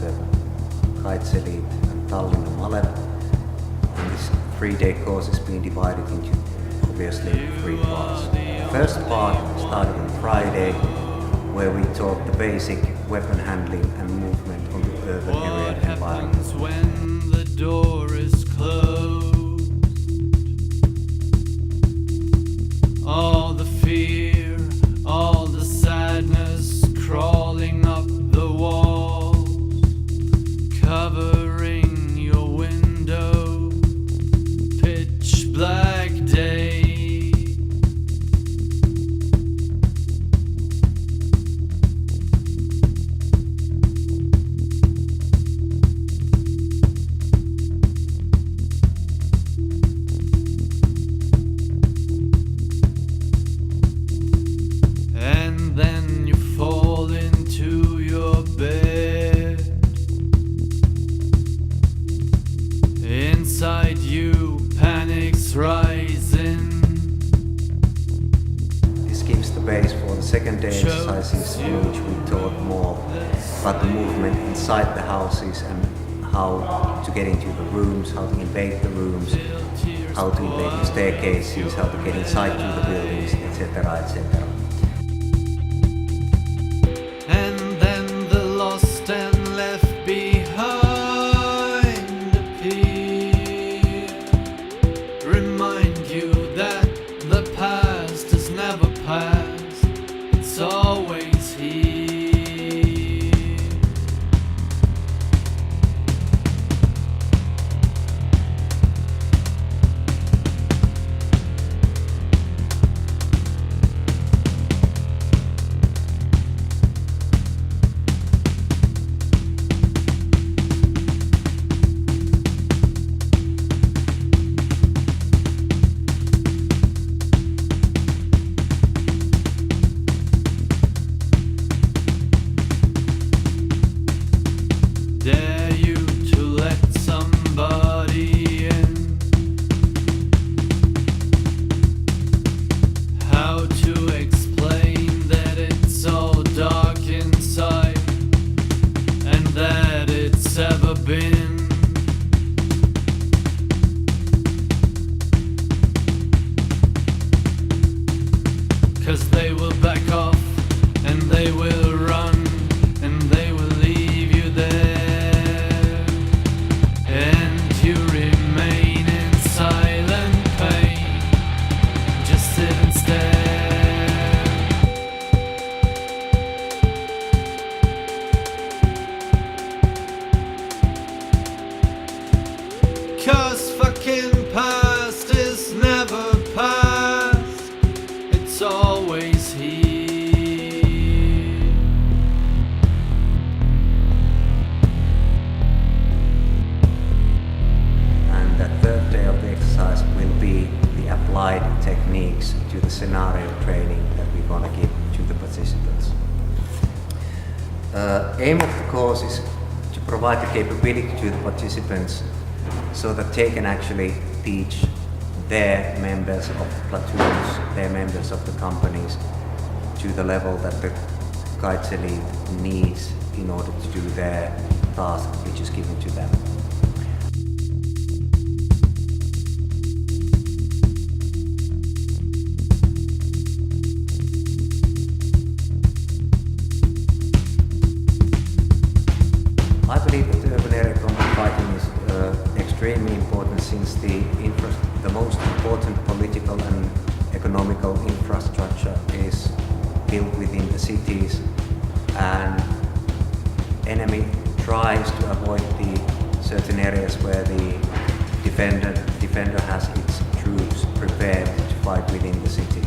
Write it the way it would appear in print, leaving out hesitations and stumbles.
the Kaitseliit and Tallinna maleva. And this 3-day course is being divided into obviously 3 parts. First part started on Friday, where we taught the basic weapon handling and movement on the urban area environment. When the door is closed, all the fear, all the sadness crawling up the walls, covering your window, pitch black day. Then you fall into your bed. Inside you, panic's rising. This gives the base for the second day exercises, in which we taught more about the movement inside the houses and how to get into the rooms, how to invade the rooms, how to invade the staircases, how to get inside to the buildings, etc., etc. And then the lost and left behind appear. Remind you that the past is never past, it's always here. Dare you to let somebody in? How to explain that it's all dark inside and that it's ever been? 'Cause they will back off and they will run and they will leave you there. And you remain in silent pain, just sit and stare. 'Cause fucking past is never past, it's always here. And the third day of the exercise will be the applied techniques to the scenario training that we're going to give to the participants. Aim of the course is to provide the capability to the participants so that they can actually teach their members of the platoons, their members of the companies, to the level that the Kaitseliit needs in order to do their task which is given to them. I believe that the urban area combat fighting is extremely important, since the most important political and economical infrastructure is built within the cities, and enemy tries to avoid the certain areas where the defender has its troops prepared to fight within the city.